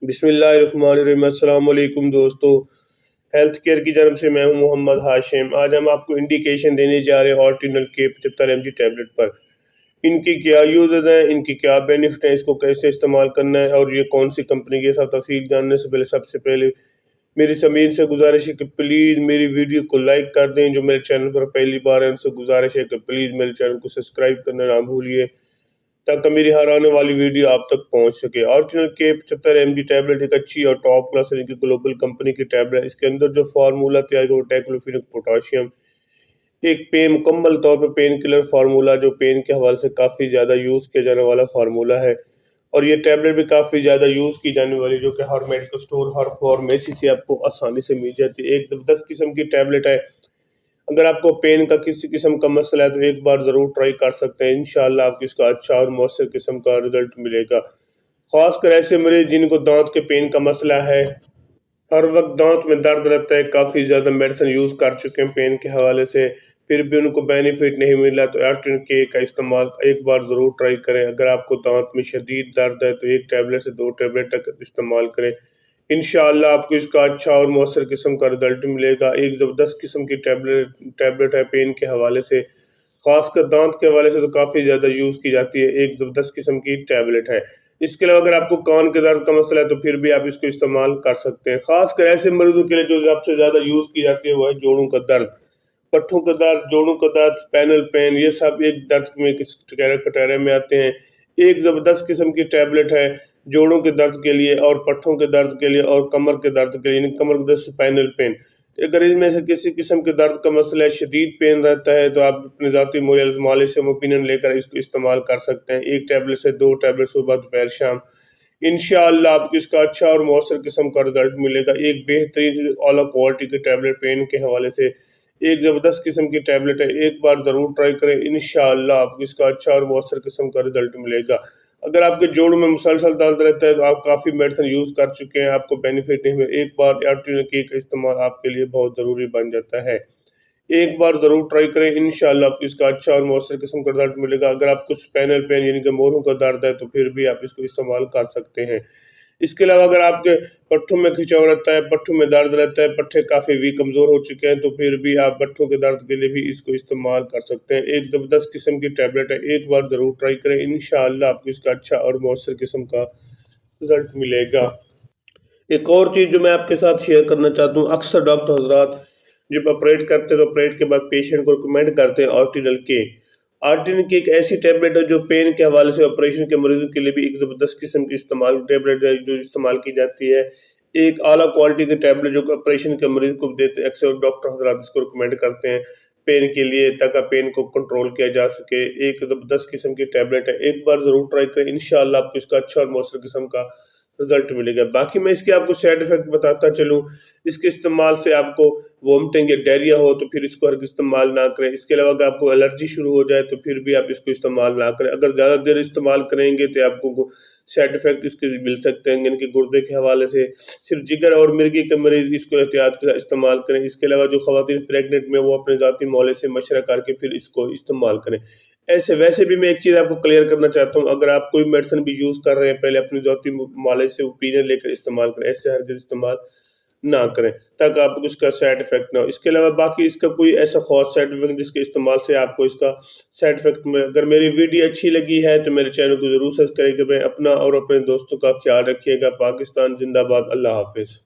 بسم اللہ الرحمن الرحیم۔ السلام علیکم دوستو، ہیلتھ کیئر کی جانب سے میں ہوں محمد ہاشم۔ آج ہم آپ کو انڈیکیشن دینے جا رہے ہیں آرٹینل کے 75 mg ٹیبلٹ پر۔ ان کی کیا یوزز ہیں، ان کی کیا بینیفٹ ہیں، اس کو کیسے استعمال کرنا ہے اور یہ کون سی کمپنی کے ساتھ تفصیل جاننے سے پہلے سب سے پہلے میری سمیر سے گزارش ہے کہ پلیز میری ویڈیو کو لائک کر دیں۔ جو میرے چینل پر پہلی بار ہے ان سے گزارش ہے کہ پلیز میرے چینل کو سبسکرائب کرنا نہ بھولیے تاکہ میری ہر آنے والی ویڈیو آپ تک پہنچ سکے۔ آرٹینل کے 75 mg ٹیبلٹ ایک اچھی اور ٹاپ کلاس کی گلوبل کمپنی کی ٹیبلٹ ہے۔ اس کے اندر جو فارمولہ تیار ہے وہ ٹیکلوفینک پوٹاشیم ایک مکمل طور پر پین کلر فارمولہ جو پین کے حوالے سے کافی زیادہ یوز کیا جانے والا فارمولہ ہے، اور یہ ٹیبلٹ بھی کافی زیادہ یوز کی جانے والی جو کہ ہر میڈیکل سٹور ہر فارمیسی سے آپ کو آسانی سے مل جاتی ہے۔ ایک زبردست قسم کی ٹیبلٹ ہے۔ اگر آپ کو پین کا کسی قسم کا مسئلہ ہے تو ایک بار ضرور ٹرائی کر سکتے ہیں، انشاءاللہ آپ کو اس کا اچھا اور مؤثر قسم کا رزلٹ ملے گا۔ خاص کر ایسے مریض جن کو دانت کے پین کا مسئلہ ہے، ہر وقت دانت میں درد رہتا ہے، کافی زیادہ میڈیسن یوز کر چکے ہیں پین کے حوالے سے، پھر بھی ان کو بینیفٹ نہیں ملا، تو آرٹینل کے کا استعمال ایک بار ضرور ٹرائی کریں۔ اگر آپ کو دانت میں شدید درد ہے تو ایک ٹیبلٹ سے 2 ٹیبلٹ تک استعمال کریں، انشاءاللہ آپ کو اس کا اچھا اور مؤثر قسم کا رزلٹ ملے گا۔ ایک زبردست قسم کی ٹیبلٹ ہے پین کے حوالے سے، خاص کر دانت کے حوالے سے تو کافی زیادہ یوز کی جاتی ہے، ایک زبردست قسم کی ٹیبلٹ ہے۔ اس کے علاوہ اگر آپ کو کان کے درد کا مسئلہ ہے تو پھر بھی آپ اس کو استعمال کر سکتے ہیں۔ خاص کر ایسے مریضوں کے لیے جو سب سے زیادہ یوز کی جاتی ہے وہ ہے جوڑوں کا درد، پٹھوں کا درد، جوڑوں کا درد، اسپینل پین، یہ سب ایک درد میں کٹہرے میں آتے ہیں۔ ایک زبردست قسم کی ٹیبلٹ ہے جوڑوں کے درد کے لیے اور پٹھوں کے درد کے لیے اور کمر کے درد کے لیے، یعنی کمر کے درد، اسپینل پین۔ اگر ان میں سے کسی قسم کے درد کا مسئلہ ہے، شدید پین رہتا ہے، تو آپ اپنے ذاتی مالج سے اوپینین لے کر اس کو استعمال کر سکتے ہیں۔ ایک ٹیبلٹ سے 2 ٹیبلٹ صبح دوپہر شام، انشاءاللہ آپ کو اس کا اچھا اور مؤثر قسم کا رزلٹ ملے گا۔ ایک بہترین اعلیٰ کوالٹی کی ٹیبلٹ پین کے حوالے سے ایک زبردست قسم کی ٹیبلٹ ہے، ایک بار ضرور ٹرائی کریں، انشاءاللہ آپ کو اس کا اچھا اور مؤثر قسم کا رزلٹ ملے گا۔ اگر آپ کے جوڑوں میں مسلسل درد رہتا ہے تو آپ کافی میڈیسن یوز کر چکے ہیں، آپ کو بینیفٹ نہیں ملے، ایک بار آرٹینل کے کا استعمال آپ کے لیے بہت ضروری بن جاتا ہے۔ ایک بار ضرور ٹرائی کریں، انشاءاللہ آپ کو اس کا اچھا اور مؤثر قسم کا رزلٹ ملے گا۔ اگر آپ کو اسپینل پین یعنی کہ موڑوں کا درد ہے تو پھر بھی آپ اس کو استعمال کر سکتے ہیں۔ اس کے علاوہ اگر آپ کے پٹھوں میں کھچاؤ رہتا ہے، پٹھوں میں درد رہتا ہے، پٹھے کافی ویک کمزور ہو چکے ہیں، تو پھر بھی آپ پٹھوں کے درد کے لیے بھی اس کو استعمال کر سکتے ہیں۔ ایک زبردست قسم کی ٹیبلٹ ہے، ایک بار ضرور ٹرائی کریں، انشاءاللہ آپ کو اس کا اچھا اور مؤثر قسم کا رزلٹ ملے گا۔ ایک اور چیز جو میں آپ کے ساتھ شیئر کرنا چاہتا ہوں، اکثر ڈاکٹر حضرات جب آپریٹ کرتے ہیں تو آپریٹ کے بعد پیشنٹ کو ریکمینڈ کرتے ہیں آرٹینل کے۔ آرٹینل کی ایک ایسی ٹیبلٹ ہے جو پین کے حوالے سے آپریشن کے مریضوں کے لیے بھی ایک زبردست قسم کی ٹیبلٹ ہے جو استعمال کی جاتی ہے۔ ایک اعلیٰ کوالٹی کی ٹیبلٹ جو کہ آپریشن کے مریض کو دیتے ہیں، اکثر ڈاکٹر حضرات اس کو ریکمینڈ کرتے ہیں پین کے لیے تاکہ پین کو کنٹرول کیا جا سکے۔ ایک زبردست قسم کی ٹیبلٹ ہے، ایک بار ضرور ٹرائی کریں، انشاءاللہ آپ کو اس کا اچھا اور مؤثر قسم کا رزلٹ ملے گا۔ باقی میں اس کے آپ کو سائیڈ ایفیکٹ بتاتا چلوں، اس کے استعمال سے آپ کو وومٹنگ یا ڈائریا ہو تو پھر اس کو ہرگز استعمال نہ کریں۔ اس کے علاوہ اگر آپ کو الرجی شروع ہو جائے تو پھر بھی آپ اس کو استعمال نہ کریں۔ اگر زیادہ دیر استعمال کریں گے تو آپ کو سائیڈ ایفیکٹ اس کے مل سکتے ہیں، ان کے گردے کے حوالے سے۔ صرف جگر اور مرگی کے مریض اس کو احتیاط کے ساتھ استعمال کریں۔ اس کے علاوہ جو خواتین پریگننٹ میں وہ اپنے ذاتی مولے سے مشورہ کر کے پھر اس کو استعمال کریں۔ ویسے بھی میں ایک چیز آپ کو کلیئر کرنا چاہتا ہوں، اگر آپ کوئی میڈیسن بھی یوز کر رہے ہیں پہلے اپنے ذاتی مالج سے اوپینین لے کر استعمال کریں، ایسے ہرگز استعمال نہ کریں تاکہ آپ کو اس کا سائیڈ ایفیکٹ نہ ہو۔ اس کے علاوہ باقی اس کا کوئی ایسا خاص سائیڈ ایفیکٹ جس کے استعمال سے آپ کو اس کا سائیڈ ایفیکٹ میں، اگر میری ویڈیو اچھی لگی ہے تو میرے چینل کو ضرور سبسکرائب کریں، اپنا اور اپنے دوستوں کا خیال رکھیے گا۔ پاکستان زندہ باد، اللہ حافظ۔